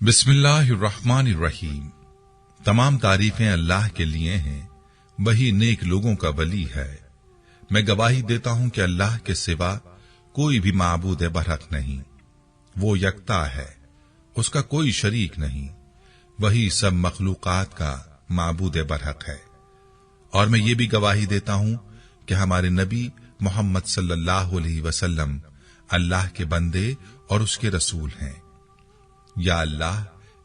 बिस्मिल्लाहिर्रहमानिर्रहीम। तमाम तारीफें अल्लाह के लिए हैं, वही नेक लोगों का वली है। मैं गवाही देता हूं कि अल्लाह के सिवा कोई भी माबूद बरहक नहीं। वो यकता है, उसका कोई शरीक नहीं। वही सब मखलूकात का माबूद बरहक है। और मैं ये भी गवाही देता हूं कि हमारे नबी मोहम्मद सल्लल्लाहु अलैहि वसल्लम अल्लाह के बंदे और उसके रसूल हैं। या अल्लाह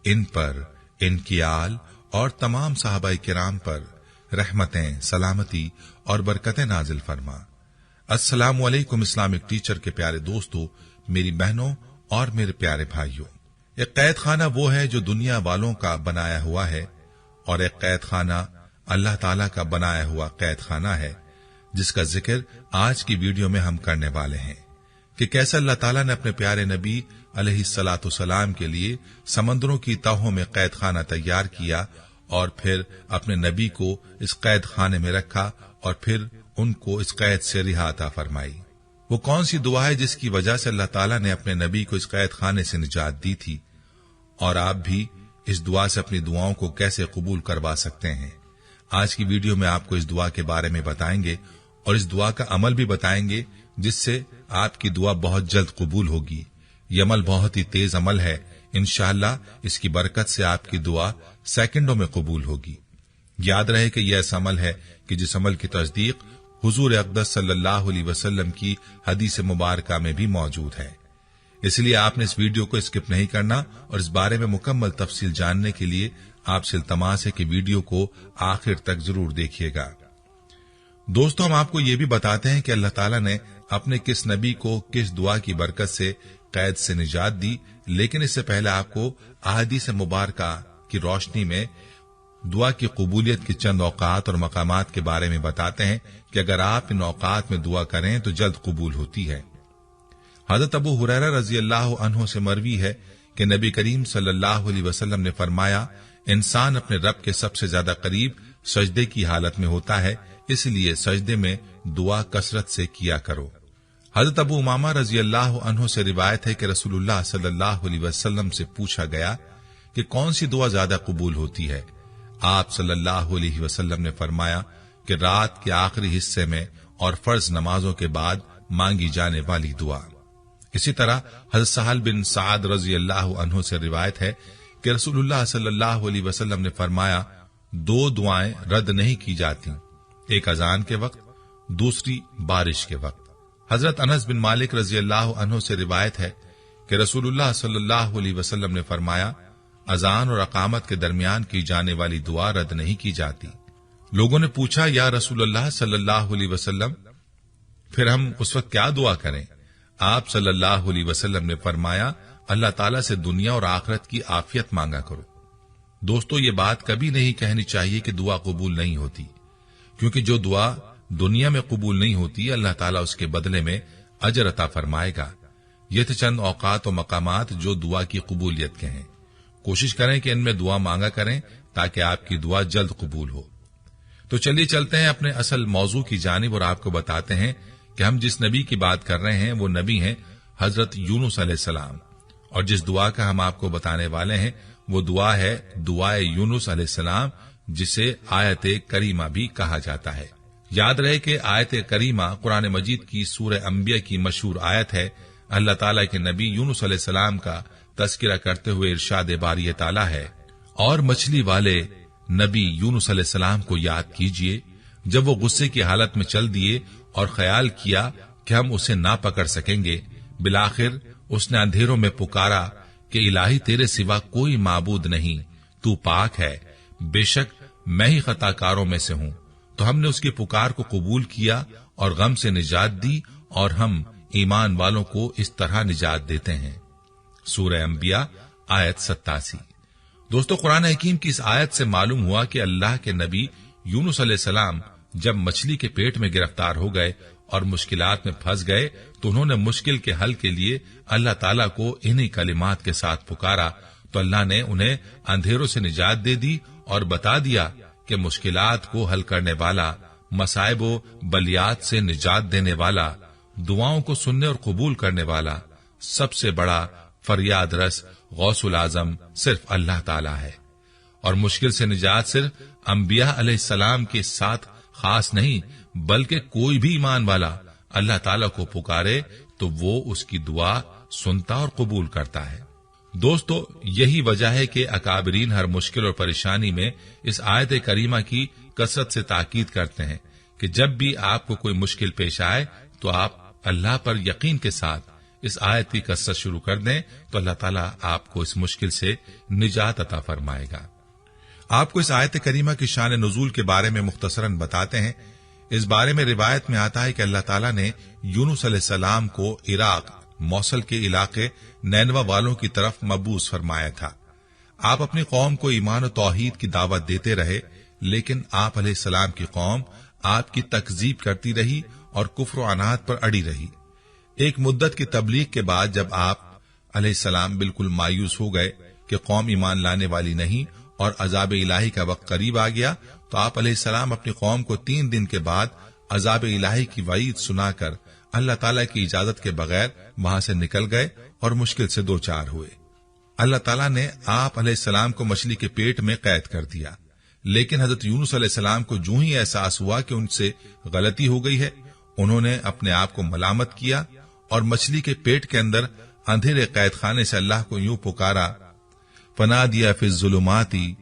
इन पर, इनकी आल और तमाम सहाबाए किराम पर रहमतें, सलामती और बरकतें नाजिल फरमा। अस्सलामु अलैकुम इस्लामिक टीचर के प्यारे दोस्तों, मेरी बहनों और मेरे प्यारे भाइयों। एक कैद खाना वो है जो दुनिया वालों का बनाया हुआ है, और एक कैद खाना अल्लाह ताला का बनाया हुआ कैद खाना है, जिसका जिक्र आज की वीडियो में हम करने वाले हैं कि कैसे अल्लाह ताला ने अपने प्यारे नबी अलैहिस्सलातु सलाम के लिए समंदरों की तहों में कैद खाना तैयार किया और फिर अपने नबी को इस कैद खाने में रखा और फिर उनको इस कैद से रिहा अता फरमाई। वो कौन सी दुआ है जिसकी वजह से अल्लाह ताला ने अपने नबी को इस कैद खाने से निजात दी थी, और आप भी इस दुआ से अपनी दुआओं को कैसे कबूल करवा सकते हैं। आज की वीडियो में आपको इस दुआ के बारे में बताएंगे और इस दुआ का अमल भी बताएंगे, जिससे आपकी दुआ बहुत जल्द कबूल होगी। ये अमल बहुत ही तेज अमल है। इंशाअल्लाह इसकी बरकत से आपकी दुआ सेकंडों में कबूल होगी। याद रहे कि यह ऐसा अमल है कि जिस अमल की तस्दीक हुजूर अक़दस सल्लल्लाहु अलैहि वसल्लम की हदीस मुबारका में भी मौजूद है। इसलिए आपने इस वीडियो को स्किप नहीं करना और इस बारे में मुकम्मल तफसील जानने के लिए आपसे इल्तमास है कि वीडियो को आखिर तक जरूर देखिएगा। दोस्तों, हम आपको ये भी बताते हैं कि अल्लाह ताला ने अपने किस नबी को किस दुआ की बरकत से कैद से निजात दी, लेकिन इससे पहले आपको अहादीस मुबारका की रोशनी में दुआ की कबूलियत की चंद औकात और मकामात के बारे में बताते हैं कि अगर आप इन औकात में दुआ करें तो जल्द कबूल होती है। हजरत अबू हुरैरा रजी अल्लाह अन्हु से मरवी है कि नबी करीम सल्लल्लाहु अलैहि वसल्लम ने फरमाया, इंसान अपने रब के सबसे ज्यादा करीब सजदे की हालत में होता है, इसलिए सजदे में दुआ कसरत से किया करो। हजरत अबू उमामा रजी अल्लाह अन्हु से रिवायत है कि रसूलुल्लाह सल्लल्लाहु अलैहि वसल्लम से पूछा गया कि कौन सी दुआ ज्यादा कबूल होती है। आप सल्लल्लाहु अलैहि वसल्लम ने फरमाया कि रात के आखिरी हिस्से में और फर्ज नमाजों के बाद मांगी जाने वाली दुआ। इसी तरह हजरत सहल बिन साद रजी अल्लाह अन्हु से रिवायत है कि रसूलुल्लाह सल्लल्लाहु अलैहि वसल्लम ने फरमाया, दो दुआएं रद्द नहीं की जाती, एक अजान के वक्त, दूसरी बारिश के वक्त। हजरत अनस बिन मालिक रजी अल्लाह अन्हु से रिवायत है कि रसूलुल्लाह सल्लल्लाहु अलैहि वसल्लम ने फरमाया, अजान और अकामत के दरमियान की जाने वाली दुआ रद्द नहीं की जाती। लोगों ने पूछा, या रसूलुल्लाह सल्लल्लाहु अलैहि वसल्लम, फिर हम उस वक्त क्या दुआ करें? आप सल्लल्लाहु अलैहि वसल्लम ने फरमाया, अल्लाह ताला से दुनिया और आखिरत की आफियत मांगा करो। दोस्तों, ये बात कभी नहीं कहनी चाहिए कि दुआ कबूल नहीं होती, क्योंकि जो दुआ दुनिया में कबूल नहीं होती, अल्लाह ताला उसके बदले में अजर अता फरमाएगा। ये थे चंद औकात और मकामात जो दुआ की कबूलियत के हैं। कोशिश करें कि इनमें दुआ मांगा करें ताकि आपकी दुआ जल्द कबूल हो। तो चलिए चलते हैं अपने असल मौजू की जानिब और आपको बताते हैं कि हम जिस नबी की बात कर रहे हैं वो नबी हैं हजरत यूनुस अलैहिस्सलाम, और जिस दुआ का हम आपको बताने वाले हैं वो दुआ है दुआए यूनुस अलैहिस्सलाम, जिसे आयत करीमा भी कहा जाता है। याद रहे कि आयत करीमा कुरान मजीद की सूरह अंबिया की मशहूर आयत है। अल्लाह ताला के नबी यूनुस अलैहिस्सलाम का तज़किरा करते हुए इरशाद बारी ताला है, और मछली वाले नबी यूनुस अलैहिस्सलाम को याद कीजिए जब वो गुस्से की हालत में चल दिए और ख्याल किया कि हम उसे ना पकड़ सकेंगे। बिलाखिर उसने अंधेरों में पुकारा कि इलाही तेरे सिवा कोई माबूद नहीं, तू पाक है, बेशक मैं ही खताकारों में से हूं। तो हमने उसकी पुकार को कबूल किया और गम से निजात दी, और हम ईमान वालों को इस तरह निजात देते हैं। सूरह अंबिया आयत 87। दोस्तों, कुरान हकीम की इस आयत से मालूम हुआ कि अल्लाह के नबी यूनुस अलैहिस्सलाम जब मछली के पेट में गिरफ्तार हो गए और मुश्किलात में फंस गए, तो उन्होंने मुश्किल के हल के लिए अल्लाह ताला को इन्हीं कलिमात के साथ पुकारा, तो अल्लाह ने उन्हें अंधेरों से निजात दे दी और बता दिया कि मुश्किलात को हल करने वाला, मसाइब व बलियात से निजात देने वाला, दुआओं को सुनने और कबूल करने वाला, सबसे बड़ा फरियाद रस गौसुल आजम सिर्फ अल्लाह ताला है, और मुश्किल से निजात सिर्फ अंबिया अलैहिस्सलाम के साथ खास नहीं, बल्कि कोई भी ईमान वाला अल्लाह ताला को पुकारे तो वो उसकी दुआ सुनता और कबूल करता है। दोस्तों, यही वजह है कि अकाबरीन हर मुश्किल और परेशानी में इस आयत करीमा की कसरत से ताकीद करते हैं कि जब भी आपको कोई मुश्किल पेश आए तो आप अल्लाह पर यकीन के साथ इस आयत की कसरत शुरू कर दें तो अल्लाह ताला आपको इस मुश्किल से निजात अता फरमाएगा। आपको इस आयत करीमा की शान नुज़ूल के बारे में मुख्तसरन बताते हैं। इस बारे में रिवायत में आता है कि अल्लाह ताला ने यूनुस अलैहिस्सलाम को इराक मौसल के इलाके नैनवा वालों की तरफ मबूस फरमाया था। आप अपनी कौम को ईमान और तौहीद की दावत देते रहे, लेकिन आप अलैहिस्सलाम की कौम आपकी तकजीब करती रही और कुफ्र और अनाहत पर अड़ी रही। एक मुद्दत की तबलीग के बाद जब आप अलैहिस्सलाम बिल्कुल मायूस हो गए कि कौम ईमान लाने वाली नहीं और अजाब इलाही का वक्त करीब आ गया, तो आप अलैहिस्सलाम अपनी कौम को 3 दिन के बाद अजाब इलाही की वईद सुनाकर अल्लाह ताला की इजाजत के बगैर वहां से निकल गए और मुश्किल से 2-4 हुए। अल्लाह ताला ने आप अलैहिस्सलाम को मछली के पेट में कैद कर दिया, लेकिन हजरत यूनुस अलैहिस्सलाम को जो ही एहसास हुआ कि उनसे गलती हो गई है, उन्होंने अपने आप को मलामत किया और मछली के पेट के अंदर अंधेरे कैद खाने से अल्लाह को यूं पुकारा, फनादिया फिज़्ज़ुलुमाती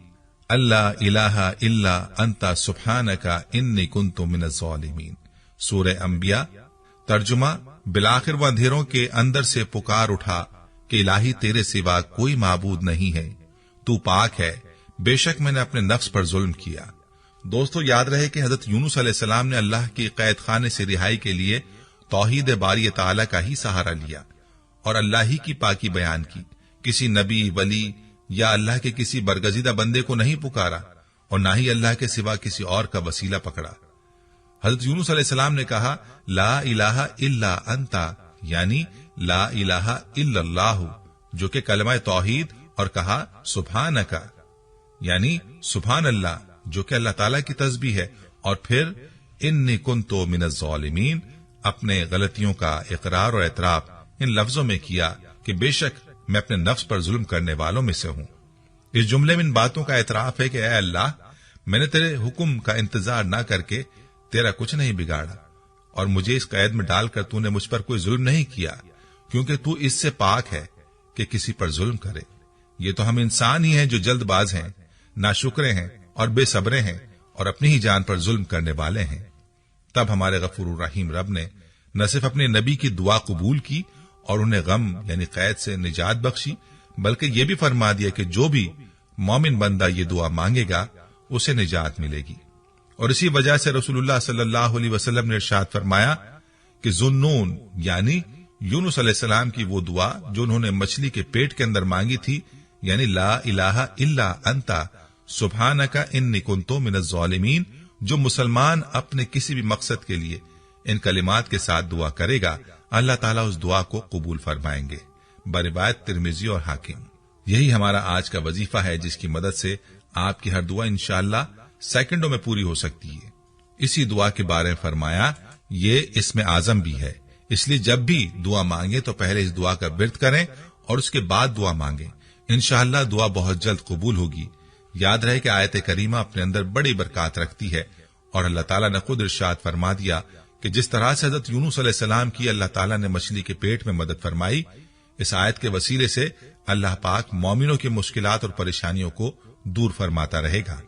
अल्ला इलाहा इल्ला अंता सुब्हानका इन्नी कुन्तु मिनज़ ज़ालिमीन। सूरह अंबिया। तर्जुमा, बिलाखिर वो अंधेरों के अंदर से पुकार उठा कि इलाही तेरे सिवा कोई माबूद नहीं है, तू पाक है, बेशक मैंने अपने नफ्स पर जुल्म किया। दोस्तों, याद रहे कि हजरत यूनुस अलैहिस्सलाम ने अल्लाह के कैद खाने से रिहाई के लिए तौहीद बारी ताला का ही सहारा लिया और अल्लाह ही की पाकी बयान की। किसी नबी, वली या अल्लाह के किसी बरगजीदा बंदे को नहीं पुकारा और ना ही अल्लाह के सिवा किसी और का वसीला पकड़ा। हजरत यूनुस अलैहिस्सलाम ने कहा, ला इलाहा इल्ला अंता, यानी ला इलाहा इल्लल्लाहु, जो कि कलमा तौहीद, और कहा सुब्हानका, यानी सुभान अल्लाह, जो कि अल्लाह ताला की तस्बीह है, और फिर इन्नी कुन्तु मिनज़ ज़ालिमीन, अपने गलतियों का इकरार और एतराफ इन लफ्जों में किया कि बेशक मैं अपने नफ्स पर जुल्म करने वालों में से हूं। इस जुमले में इन बातों का एतराफ है कि ऐ अल्लाह, मैंने तेरे हुक्म का इंतजार न करके तेरा कुछ नहीं बिगाड़ा और मुझे इस कैद में डालकर तूने मुझ पर कोई जुल्म नहीं किया, क्योंकि तू इससे पाक है कि किसी पर जुल्म करे। ये तो हम इंसान ही हैं जो जल्दबाज हैं, नाशुक्रे हैं और बेसब्रे हैं और अपनी ही जान पर जुल्म करने वाले हैं। तब हमारे गफूर रहीम रब ने न सिर्फ अपने नबी की दुआ कबूल की और उन्हें गम यानी कैद से निजात बख्शी, बल्कि ये भी फरमा दिया कि जो भी मोमिन बंदा ये दुआ मांगेगा उसे निजात मिलेगी। और इसी वजह से रसूलुल्लाह सल्लल्लाहु अलैहि वसल्लम ने इरशाद फरमाया कि ज़ुन्नून यानी यूनुस अलैहिस्सलाम की वो दुआ जो उन्होंने मछली के पेट के अंदर मांगी थी, यानी ला इलाहा इल्ला अंता सुब्हानका इन्नी कुन्तु मिनज़ ज़ालिमीन, जो मुसलमान अपने किसी भी मकसद के लिए इन कलिमात के साथ दुआ करेगा, अल्लाह ताला उस दुआ को कबूल फरमाएंगे। बरिवायत तिर्मिज़ी और हाकिम। यही हमारा आज का वजीफा है, जिसकी मदद से आपकी हर दुआ इंशाअल्लाह सेकंडों में पूरी हो सकती है। इसी दुआ के बारे में फरमाया, ये इसमें आजम भी है, इसलिए जब भी दुआ मांगे तो पहले इस दुआ का विर्द करें और उसके बाद दुआ मांगे। इंशाअल्लाह दुआ बहुत जल्द कबूल होगी। याद रहे कि आयत करीमा अपने अंदर बड़ी बरकत रखती है और अल्लाह ताला ने खुद इरशाद फरमा दिया कि जिस तरह से हजरत यूनुस अलैहिस्सलाम की अल्लाह ताला ने मछली के पेट में मदद फरमाई, इस आयत के वसीले से अल्लाह पाक मोमिनों की मुश्किलात और परेशानियों को दूर फरमाता रहेगा।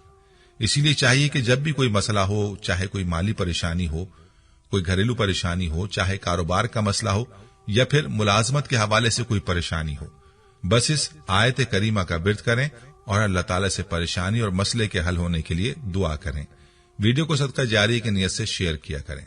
इसीलिए चाहिए कि जब भी कोई मसला हो, चाहे कोई माली परेशानी हो, कोई घरेलू परेशानी हो, चाहे कारोबार का मसला हो या फिर मुलाजमत के हवाले से कोई परेशानी हो, बस इस आयत करीमा का विर्द करें और अल्लाह ताला से परेशानी और मसले के हल होने के लिए दुआ करें। वीडियो को सदका जारी की नियत से शेयर किया करें।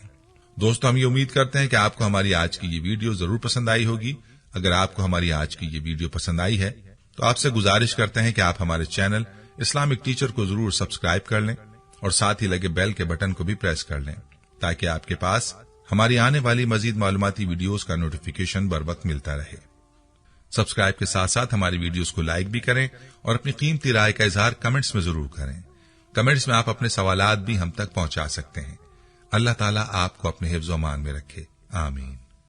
दोस्तों, हम ये उम्मीद करते हैं कि आपको हमारी आज की ये वीडियो जरूर पसंद आई होगी। अगर आपको हमारी आज की ये वीडियो पसंद आई है तो आपसे गुजारिश करते हैं कि आप हमारे चैनल इस्लामिक टीचर को जरूर सब्सक्राइब कर लें और साथ ही लगे बेल के बटन को भी प्रेस कर लें, ताकि आपके पास हमारी आने वाली मजीद मालूमाती वीडियोस का नोटिफिकेशन बर वक्त मिलता रहे। सब्सक्राइब के साथ साथ हमारी वीडियोस को लाइक भी करें और अपनी कीमती राय का इजहार कमेंट्स में जरूर करें। कमेंट्स में आप अपने सवालात भी हम तक पहुंचा सकते हैं। अल्लाह ताला आपको अपने हिफ्ज़-ओ-अमान में रखे। आमीन।